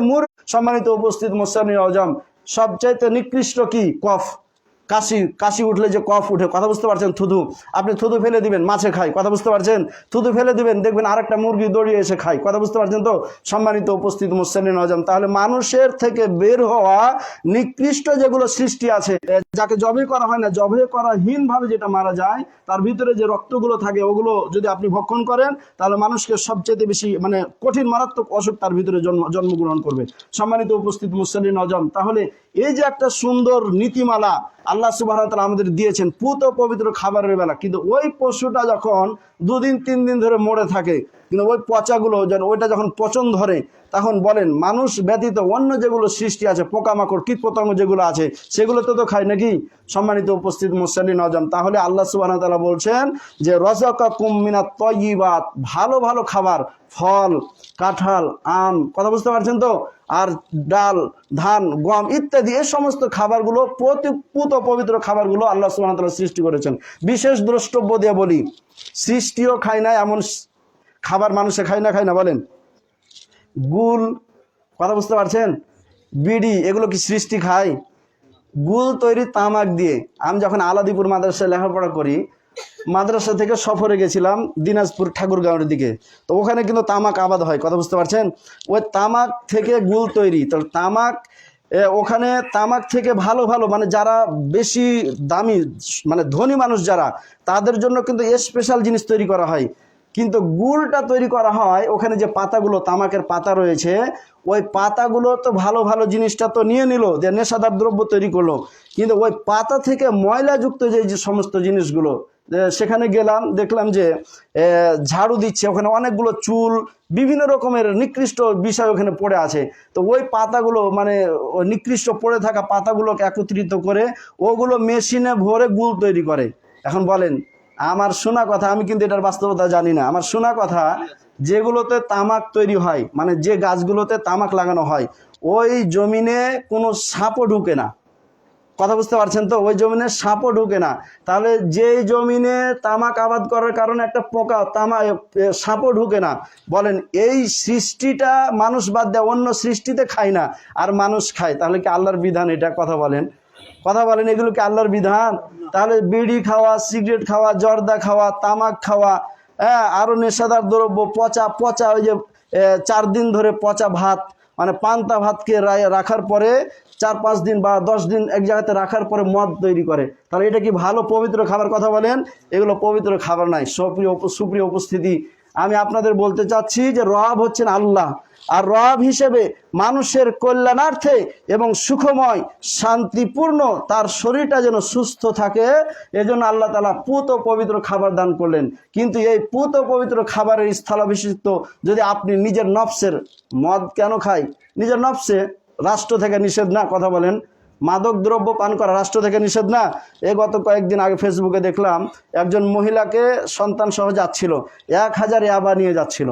সম্মানিত উপস্থিত মুসল্লিন নওজওয়ান, সবচাইতে নিকৃষ্ট কি? কফ। কাশি উঠলে যে কফ উঠে, কথা বুঝতে পারছেন? থুতু, আপনি থুতু ফেলে দিবেন, মাছে খায়, কথা বুঝতে পারছেন? থুতু ফেলে দিবেন, দেখবেন আরেকটা মুরগি দৌড়িয়ে এসে খায়, কথা বুঝতে পারছেন তো সম্মানিত উপস্থিত মুসল্লিন নওজওয়ান? তাহলে মানুষের থেকে বের হওয়া নিকৃষ্ট যেগুলো সৃষ্টি আছে, যাকে জবে করা হয় না, জবে করাহীন ভাবে যেটা মারা যায়, তার ভিতরে যে রক্তগুলো থাকে ওগুলো যদি আপনি ভক্ষণ করেন, তাহলে মানুষকে সবচেয়ে বেশি মানে কঠিন মারাত্মক অসুখ তার ভিতরে জন্মগ্রহণ করবে। সম্মানিত উপস্থিত মুসল্লিন নওজওয়ান, তাহলে এই যে একটা সুন্দর নীতিমালা আল্লাহ সুবহানাহু ওয়া তাআলা আমাদের দিয়েছেন পুত পবিত্র খাবারের বেলা, কিন্তু ওই পশুটা যখন 2 দিন 3 দিন ধরে মরে থাকে, কিন্তু ওই পচাগুলো ওইটা যখন পচন ধরে, তখন বলেন মানুষ ব্যতীত অন্য যেগুলো সৃষ্টি আছে, পোকামাকড় কীট পতঙ্গ যেগুলো আছে, সেগুলো তো খায় নাকি? সম্মানিত উপস্থিত মুসল্লিন নওজওয়ান, তাহলে আল্লাহ সুবহানাহু ওয়া তাআলা বলছেন যে রাযাকাকুম মিনাত তাইয়্যিবাত, ভালো ভালো খাবার, ফল, কাঁঠাল, আম, কথা বুঝতে পারছেন তো? আর ডাল, ধান, গম ইত্যাদি এই সমস্ত খাবারগুলো পুত পবিত্র খাবারগুলো আল্লাহ সুবহানাহু ওয়া তাআলা সৃষ্টি করেছেন। বিশেষ দ্রষ্টব্য দিয়ে বলি, সৃষ্টিও খায় না এমন খাবার মানুষে খায় না বলেন? গুল, কথা বুঝতে পারছেন? বিড়ি, এগুলো কি সৃষ্টি খায়? গুল তৈরি তামাক দিয়ে। আমি যখন আলাদিপুর মাদ্রাসায় লেখাপড়া করি, মাদ্রাসা থেকে সফরে গেছিলাম দিনাজপুর ঠাকুরগাঁওয়ের দিকে, তো ওখানে কিন্তু তামাক আবাদ হয়, কথা বুঝতে পারছেন? ওই তামাক থেকে গুল তৈরি। তো ওখানে তামাক থেকে ভালো ভালো মানে যারা বেশি দামি মানে ধনী মানুষ যারা, তাদের জন্য কিন্তু স্পেশাল জিনিস তৈরি করা হয়। কিন্তু গুড়টা তৈরি করা হয় ওখানে যে পাতাগুলো, তামাকের পাতা রয়েছে, ওই পাতাগুলো তো ভালো ভালো জিনিসটা তো নিয়ে নিল, যে নেশাদার দ্রব্য তৈরি করলো, কিন্তু ওই পাতা থেকে ময়লাযুক্ত যে সমস্ত জিনিসগুলো, সেখানে গেলাম, দেখলাম যে ঝাড়ু দিচ্ছে, ওখানে অনেকগুলো চুল, বিভিন্ন রকমের নিকৃষ্ট বিষয় ওখানে পড়ে আছে। তো ওই পাতাগুলো মানে নিকৃষ্ট পড়ে থাকা পাতাগুলোকে একত্রিত করে ওগুলো মেশিনে ভরে গুড় তৈরি করে। এখন বলেন, আমার শোনা কথা, আমি কিন্তু এটার বাস্তবতা জানি না, আমার শোনা কথা, যেগুলোতে তামাক তৈরি হয়, মানে যে গাছগুলোতে তামাক লাগানো হয়, ওই জমিনে কোনো সাপও ঢুকে না। কথা বুঝতে পারছেন তো? ওই জমিনে সাপও ঢুকে না। তাহলে যেই জমিনে তামাক আবাদ করার কারণে একটা পোকা, সাপও ঢুকে না, বলেন এই সৃষ্টিটা মানুষ বাদ দেয় অন্য সৃষ্টিতে খায় না, আর মানুষ খায়, তাহলে কি আল্লাহর বিধান এটা? কথা বলেন, কথা বলেন, এগুলো কি আল্লাহর বিধান? তাহলে বিড়ি খাওয়া, সিগারেট খাওয়া, জর্দা খাওয়া, তামাক খাওয়া, হ্যাঁ, আরও নেশাদার দ্রব্য, পচা পচা ওই যে 4 দিন ধরে পচা ভাত, মানে পান্তা ভাতকে রাখার পরে 4-5 দিন বা 10 দিন এক জায়গাতে রাখার পরে মদ তৈরি করে, তাহলে এটা কি ভালো পবিত্র খাবার? কথা বলেন, এগুলো পবিত্র খাবার নাই। সুপ্রিয় উপস্থিতি, আমি আপনাদের বলতে চাচ্ছি যে রব হচ্ছেন আল্লাহ, আর রব হিসেবে মানুষের কল্যাণার্থে এবং সুখময় শান্তিপূর্ণ তার শরীরটা যেন সুস্থ থাকে, এজন্য আল্লাহ তাআলা পুত ও পবিত্র খাবার দান করলেন। কিন্তু এই পুত ও পবিত্র খাবারের স্থলাভিষিক্ত যদি আপনি নিজের নফসের, মদ কেন খায়? নিজের নফসে, রাষ্ট্র থেকে নিষেধ না? কথা বলেন, মাদক দ্রব্য পান করা রাষ্ট্র থেকে নিষেধ না? গত কয়েকদিন আগে ফেসবুকে দেখলাম একজন মহিলাকে সন্তান সহ যাচ্ছিল, 1000 ইয়াবা নিয়ে যাচ্ছিল,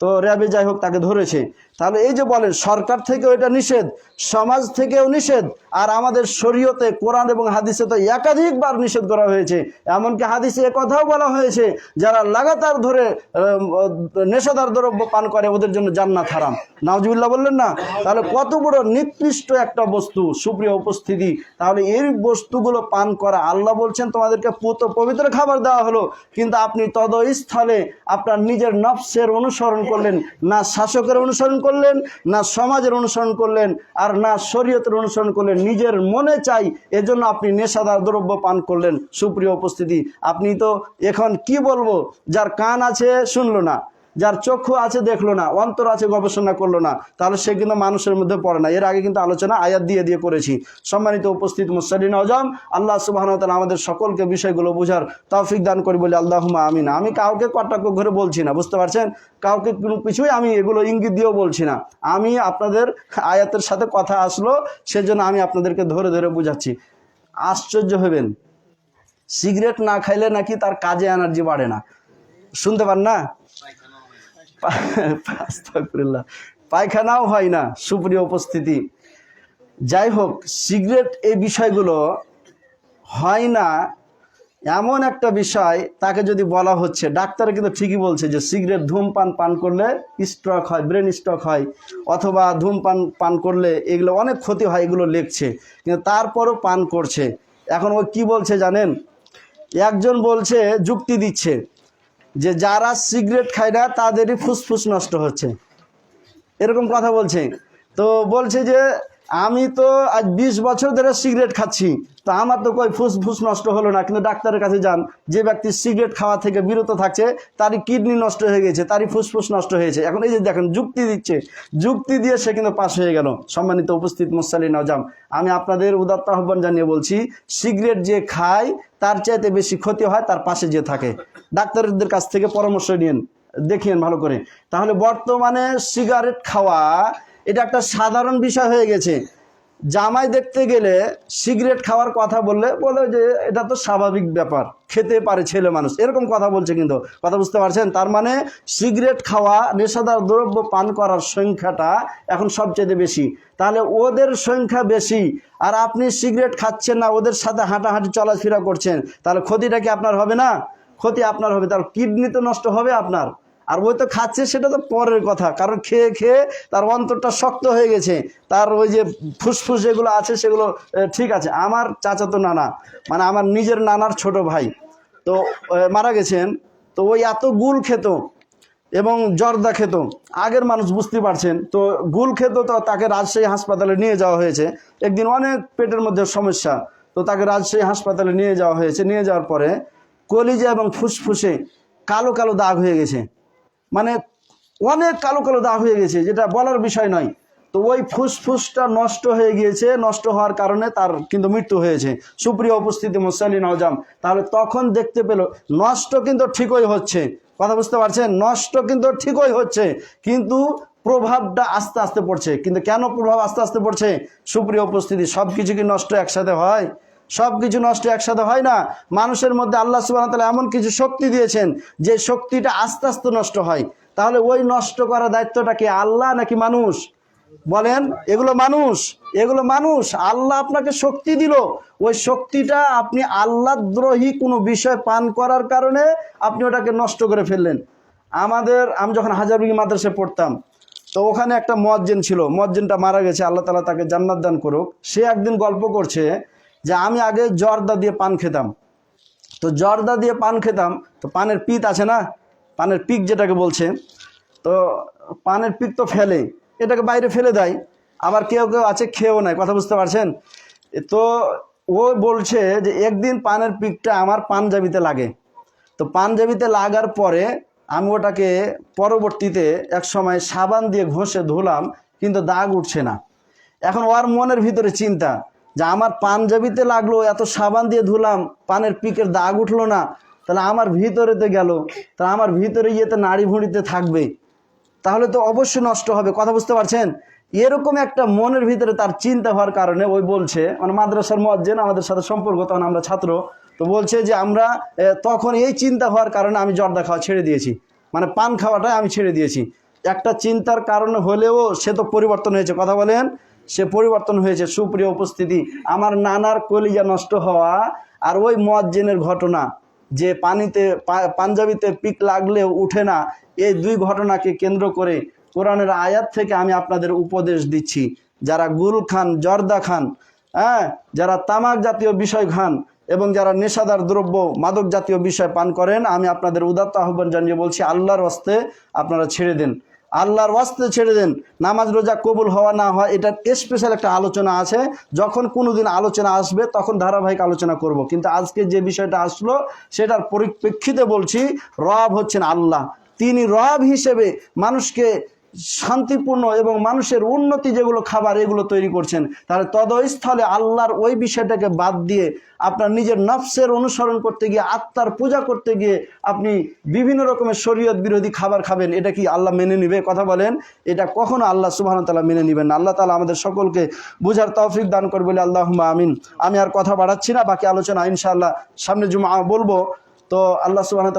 তো র্যাবে যাই হোক তাকে ধরেছে। তাহলে এই যে বলেন, সরকার থেকেও এটা নিষেধ, সমাজ থেকেও নিষেধ, আর আমাদের শরীয়তে, কোরআন এবং হাদিসে তো একাধিকবার নিষেধ করা হয়েছে। এমনকি হাদিসে কথাও বলা হয়েছে, যারা লাগাতার ধরে নেশাদার দ্রব্য পান করে ওদের জন্য জান্নাত হারাম। নাউজুবিল্লাহ বললেন না? তাহলে কত বড় নিকৃষ্ট একটা বস্তু, সুপ্রিয় উপস্থিতি। তাহলে এই বস্তুগুলো পান করা, আল্লাহ বলছেন তোমাদেরকে পুত পবিত্র খাবার দেওয়া হলো, কিন্তু আপনি তদস্থলে আপনার নিজের নফসের অনুসরণ করলেন না, শাসকের অনুসরণ করলেন না, সমাজের অনুসরণ করলেন, আর না শরীয়তের অনুসরণ করলেন, নিজের মনে চাই এজন্য আপনি নেশাদার দ্রব্য পান করলেন। সুপ্রিয় উপস্থিতি, আপনি তো এখন কি বলবো, যার কান আছে শুনলো না, যার চক্ষু আছে দেখলো না, অন্তর আছে গবেষণা করলো না, তাহলে সে কিন্তু মানুষের মধ্যে পড়ে না। এর আগে কিন্তু আলোচনা আয়াত দিয়ে করেছি। সম্মানিত উপস্থিত মুসলিম আজম, আল্লাহ সুবহানাহু ওয়া তাআলা আমাদের সকলকে বিষয়গুলো বোঝার তৌফিক দান করি বলে আল্লাহুম্মা আমিন। আমি কাউকে কটাক্ষ করে বলছি না, বুঝতে পারছেন? কাউকে কোনো কিছুই আমি এগুলো ইঙ্গিত দিয়েও বলছি না। আমি আপনাদের আয়াতের সাথে কথা আসলো, সেজন্য আমি আপনাদেরকে ধরে ধরে বুঝাচ্ছি। আশ্চর্য হবেন, সিগারেট না খাইলে নাকি তার কাজে এনার্জি বাড়ে না। শুনতে পান না? পায়খানাও হয় না। সুপ্রিয় উপস্থিতি, যাই হোক, সিগারেট এই বিষয়গুলো হয় না এমন একটা বিষয়, তাকে যদি বলা হচ্ছে, ডাক্তার কিন্তু ঠিকই বলছে যে সিগারেট ধূমপান পান করলে স্ট্রোক হয়, ব্রেন স্ট্রোক হয়, অথবা ধূমপান পান করলে এগুলো অনেক ক্ষতি হয়, এগুলো লিখছে, কিন্তু তারপরও পান করছে। এখন ও কি বলছে জানেন? একজন বলছে, যুক্তি দিচ্ছে যে যারা সিগারেট খায় না তাদেরই ফুসফুস নষ্ট হচ্ছে, এরকম কথা বলছে। তো বলছে যে আমি তো আজ 20 বছর ধরে সিগারেট খাচ্ছি, তো আমার তো কই ফুসফুস নষ্ট হলো না। কিন্তু ডাক্তারের কাছে যান, যে ব্যক্তি সিগারেট খাওয়া থেকে বিরত থাকছে তারই কিডনি নষ্ট হয়ে গেছে, তারই ফুসফুস নষ্ট হয়েছে। এখন এই যে দেখেন, যুক্তি দিচ্ছে, যুক্তি দিয়ে সে কিন্তু পাশ হয়ে গেল। সম্মানিত উপস্থিত মুসলিম আজম, আমি আপনাদের উদাত্ত আহ্বান জানিয়ে বলছি, সিগারেট যে খায় তার চাইতে বেশি ক্ষতি হয় তার পাশে যে থাকে। ডাক্তারদের কাছ থেকে পরামর্শ নিন, দেখিয়েন ভালো করে। তাহলে বর্তমানে সিগারেট খাওয়া এটা একটা সাধারণ বিষয় হয়ে গেছে। জামাই দেখতে গেলে সিগারেট খাওয়ার কথা বললে বলে যে এটা তো স্বাভাবিক ব্যাপার, খেতে পারে ছেলে মানুষ, এরকম কথা বলছে। কিন্তু কথা বুঝতে পারছেন? তার মানে সিগারেট খাওয়া, নেশাদার দ্রব্য পান করার সংখ্যাটা এখন সবচেয়ে বেশি। তাহলে ওদের সংখ্যা বেশি, আর আপনি সিগারেট খাচ্ছেন না, ওদের সাথে হাঁটাহাঁটি চলাফেরা করছেন, তাহলে ক্ষতিটা কি আপনার হবে না? ক্ষতি আপনার হবে। তার কিডনি তো নষ্ট হবে আপনার। আর ওই তো খাচ্ছে সেটা তো পরের কথা, কারণ খেয়ে খেয়ে তার অন্তরটা শক্ত হয়ে গেছে, তার ওই যে ফুসফুস যেগুলো আছে সেগুলো ঠিক আছে। আমার চাচাতো নানা, মানে আমার নিজের নানার ছোট ভাই, তো মারা গেছেন। তো ওই এত গুল খেত এবং জর্দা খেত, আগের মানুষ, বুঝতে পারছেন তো। গুল খেত, তো তাকে রাজশাহী হাসপাতালে নিয়ে যাওয়া হয়েছে। একদিন অনেক পেটের মধ্যে সমস্যা, তো তাকে রাজশাহী হাসপাতালে নিয়ে যাওয়া হয়েছে। নিয়ে যাওয়ার পরে কলিজা এবং ফুসফুসে কালো কালো দাগ হয়ে গেছে, মানে অনেক কালো কালো দাগ হয়ে গেছে, যেটা বলার বিষয় নয়। তো ওই ফুসফুসটা নষ্ট হয়ে গিয়েছে, নষ্ট হওয়ার কারণে তার কিন্তু মৃত্যু হয়েছে। সুপ্রিয় উপস্থিতি মুসল্লি নওজাম, তাহলে তখন দেখতে পেল নষ্ট কিন্তু ঠিকই হচ্ছে, কথা বুঝতে পারছেন, নষ্ট কিন্তু ঠিকই হচ্ছে, কিন্তু প্রভাবটা আস্তে আস্তে পড়ছে। কিন্তু কেন প্রভাব আস্তে আস্তে পড়ছে? সুপ্রিয় উপস্থিতি, সব কিছু কি নষ্ট একসাথে হয়? সব কিছু নষ্ট একসাথে হয় না। মানুষের মধ্যে আল্লাহ সুবহানাহু ওয়া তাআলা এমন কিছু শক্তি দিয়েছেন যে শক্তিটা আস্তে আস্তে নষ্ট হয়। তাহলে ওই নষ্ট করার দায়িত্বটা কি আল্লাহ নাকি মানুষ? বলেন, এগুলো মানুষ, এগুলো মানুষ। আল্লাহ আপনাকে শক্তি দিল, ওই শক্তিটা আপনি আল্লাহদ্রোহী কোনো বিষয় পান করার কারণে আপনি ওটাকে নষ্ট করে ফেললেন। আমি যখন হাজারবিঘি মাদ্রাসায় পড়তাম, তো ওখানে একটা মুয়াজ্জিন ছিল, মুয়াজ্জিনটা মারা গেছে, আল্লাহ তাআলা তাকে জান্নাত দান করুক। সে একদিন গল্প করছে যে আমি আগে জর্দা দিয়ে পান খেতাম, তো জর্দা দিয়ে পান খেতাম, তো পানের পিক আছে না, পানের পিক যেটাকে বলছে, তো পানের পিক তো ফেলে, এটাকে বাইরে ফেলে দেয়, আবার কেউ কেউ আছে খেয়েও নেয়, কথা বুঝতে পারছেন। তো ও বলছে যে একদিন পানের পিকটা আমার পাঞ্জাবিতে লাগে, তো পাঞ্জাবিতে লাগার পরে আমি ওটাকে পরবর্তীতে এক সময় সাবান দিয়ে ঘষে ধুলাম, কিন্তু দাগ উঠছে না। এখন ওর মনের ভিতরে চিন্তা যে আমার পাঞ্জাবিতে লাগলো, এত সাবান দিয়ে ধুলাম, পানের পিকের দাগ উঠলো না, তাহলে আমার ভিতরেতে গেল, তাহলে আমার ভিতরে গিয়ে তো নাড়ি ভুঁড়িতে থাকবে, তাহলে তো অবশ্যই নষ্ট হবে, কথা বুঝতে পারছেন। এরকম একটা মনের ভিতরে তার চিন্তা হওয়ার কারণে ওই বলছে, মানে মাদ্রাসার মুয়াজ্জিন, আমাদের সাথে সম্পর্ক, তখন আমরা ছাত্র, তো বলছে যে আমরা তখন এই চিন্তা হওয়ার কারণে আমি জর্দা খাওয়া ছেড়ে দিয়েছি, মানে পান খাওয়াটাই আমি ছেড়ে দিয়েছি। একটা চিন্তার কারণে হলেও সে তো পরিবর্তন হয়েছে, কথা বলেন, সে পরিবর্তন হয়েছে। সুপ্রিয় উপস্থিতি, আমার নানার কলিজা নষ্ট হওয়া আর ওই মুয়াজ্জিনের ঘটনা যে পাঞ্জাবিতে পিক লাগলেও উঠে না, এই দুই ঘটনাকে কেন্দ্র করে কোরআনের আয়াত থেকে আমি আপনাদের উপদেশ দিচ্ছি, যারা গুল খান, জর্দা খান, হ্যাঁ, যারা তামাক জাতীয় বিষয় খান এবং যারা নেশাদার দ্রব্য, মাদক জাতীয় বিষয় পান করেন, আমি আপনাদের উদাত্ত আহ্বান জানিয়ে বলছি, আল্লাহর ওয়াস্তে আপনারা ছেড়ে দেন, আল্লাহর ওয়াস্তে ছেড়ে দেন। নামাজ রোজা কবুল হওয়া না হয় এটার স্পেশাল একটা আলোচনা আছে, যখন কোনোদিন আলোচনা আসবে তখন ধারাবাহিক আলোচনা করব। কিন্তু আজকে যে বিষয়টা আসলো সেটার পরিপ্রেক্ষিতে বলছি, রব হচ্ছেন আল্লাহ, তিনি রব হিসেবে মানুষকে শান্তিপূর্ণ এবং মানুষের উন্নতি যেগুলো খাবার এগুলো তৈরি করছেন, তাহলে তদস্থলে আল্লাহর ওই বিষয়টাকে বাদ দিয়ে আপনার নিজের নফসের অনুসরণ করতে গিয়ে, আত্মার পূজা করতে গিয়ে আপনি বিভিন্ন রকমের শরীয়ত বিরোধী খাবার খাবেন, এটা কি আল্লাহ মেনে নিবে? কথা বলেন, এটা কখনো আল্লাহ সুবহানাহু ওয়া তাআলা মেনে নেবেন না। আল্লাহ তাআলা আমাদের সকলকে বুঝার তৌফিক দান করবে বলে আল্লাহুম্মা আমিন। আমি আর কথা বাড়াচ্ছি না, বাকি আলোচনা ইনশাআল্লাহ সামনে জুমআ বলবো। তো আল্লাহ সুবহানাহু ওয়া তাআলা